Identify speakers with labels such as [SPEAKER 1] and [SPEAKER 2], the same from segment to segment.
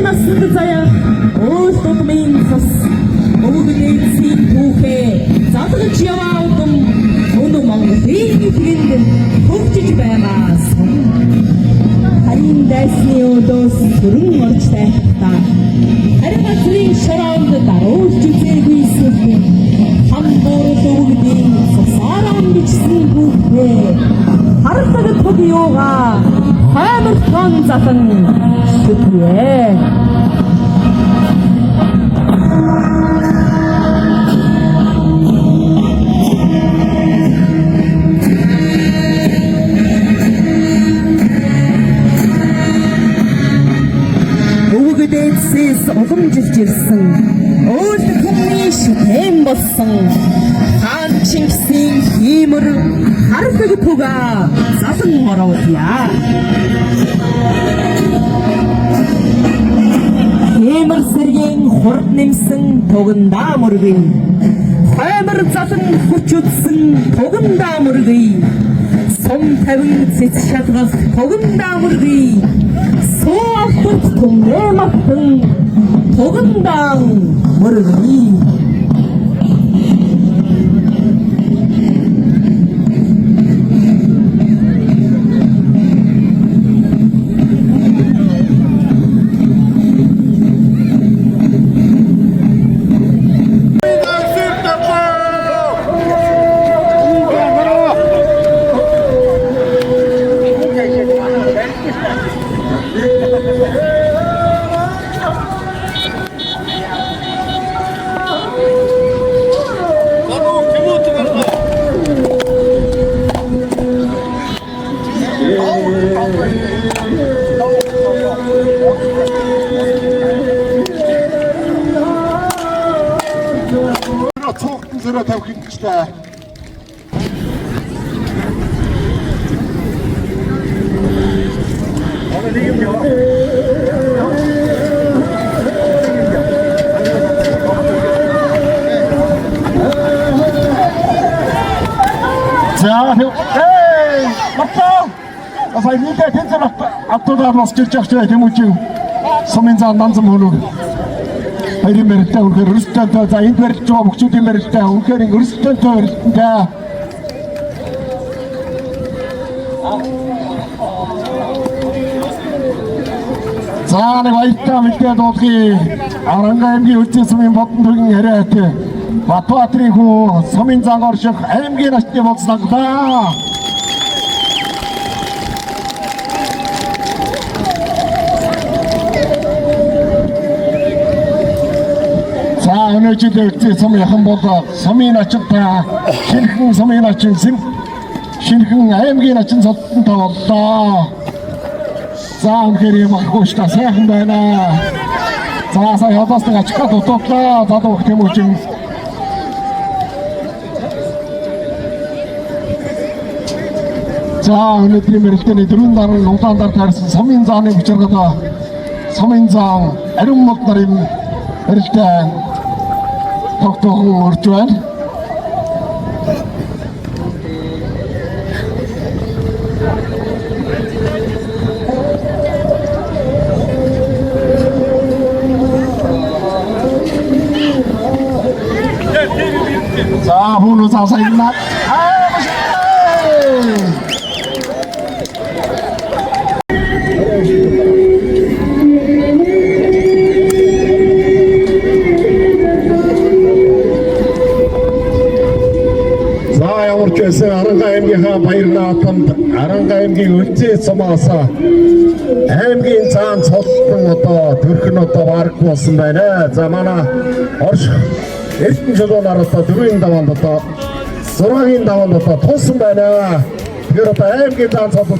[SPEAKER 1] насны заяа өөртөө цус өвгдээсийн түүхээ задлаж яваа удам өнөө Монголын тэгэнд хөгжиж байгаа сон. Харин дайсны өдөөс сүрэн орж тайхтаа харин газрын шороонд даруулж үзээгүй сүрхэн хамбуур өвгдийн цусаараа бичсэн түүхээ хардаг төг юугаа хаймар тон затан шүтээ. Өвгдээсээс уламжилж ирсэн өөрт хүмүүний шүтэн болсон хаан Чингисийн хиймэр хардаг түга залан ороодъя. Хиймэр сэргийн хурд нэмсэн тугандаа мөргөй хаймар залан хүч үдсэн тугандаа мөргөй сум тавин цэц шалгах тугандаа мөргөй суу автарт түмнээ махтан тугандаа мөргөй.
[SPEAKER 2] Цогтон зөрөө тавих хэрэгтэй. За, эй, мартаа. Асай нийтээ тэнцэр автодаа мосч явж байгаа юм уу чи? Сумын зан данзам хөнөө. Хоёрын барилтаа үнэхээр өрсөлдөөнтэй за энд барилж байгаа мөчүүдийн барилтаа үнэхээр өрсөлдөөнтэй барилтаа. За нэг баяртай мэдээ дуулгий. Аранга аймгийн үлзий сумын бодон төргийн харайт Батбаатрын хүү сумын зан орших аймгийн начны болцлоо. Өнөөдөр үлзий сум яхан бол сумын ачинтай шинхэн сумын ачин шинхэн аймгийн ачин цолтонтой боллоо. За үнэхээр юм ахгүйштай сайхан байна. За сая ядаас нэг ачгаа дутуудлаа. Залуу хөх юм уу чинь. За өнөөдрийн мэрэгчний дөрвөн даруй улаандар таарсан сумын зааны хүчирхэг сумын зан ариун мод нарын мэрэгчтэй тогтохон урж байна. За хууну цаасайна. Аранга аймгийнхаа баяр наатанд Аранга аймгийн үлзий сумаас аймгийн цаан цолтон одоо төрх нь одоо бараг болсон байна. За манай орш Эрдэнэ чулуунаар одоо 4-ийн даваанд одоо 6-гийн даваанд одоо тулсан байна. Тэгэхээр одоо аймгийн цаан цолтон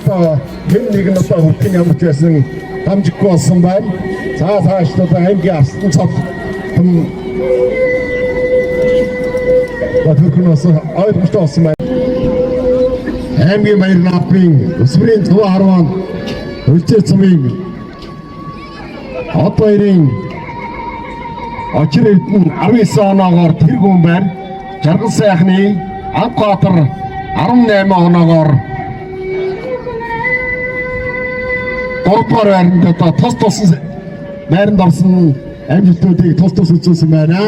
[SPEAKER 2] хэн нэг нь одоо хөлтийн ямар ч байсан дамжиггүй болсон байна. За цааш одоо аймгийн астан цолтон төрх нь бас ойлгомжтой болсон байна. Аймгийн баяр наадмын өсвөрийн зүүн харваанд үлзий сумын хот баярын очир эдэн 19 оноогоор тэргүүн байр жаргал сайхны Анбаатар 18 оноогоор 3 дугаар байранд одоо тус тусан найранд орсон амжилтуудыг тус тус үзүүлсэн байна.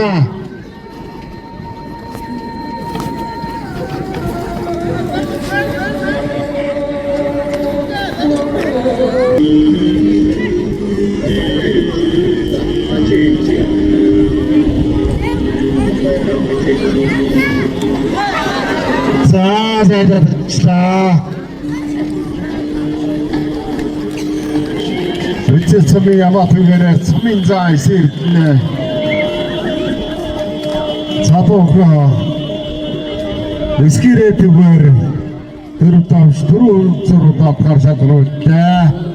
[SPEAKER 2] За Үчил цамын ямаатгаараа цамын заа эсэрдэнэ. Цаатаа эскирэтэвэр тэртамш түрүүцруудаа гаршаадруулаа.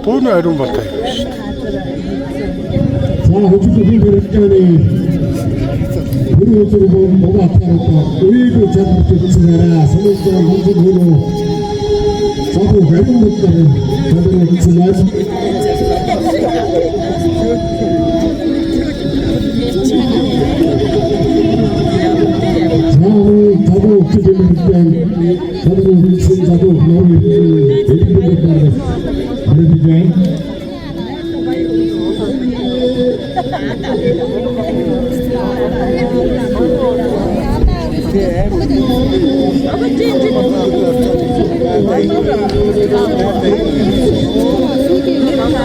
[SPEAKER 3] Пүүнэ ариун батай шүү
[SPEAKER 2] дээ. Хөдөлгөөний хэрэгтээ бүрөөсөө богатараа үеийг чадчихсан санагдсан хөндлөлөө сабуу хэрэгмэтэй төлөвлөсөн. Табуу километртэй табуу хэлсэн табуу нөрөв эдгээр Hãy subscribe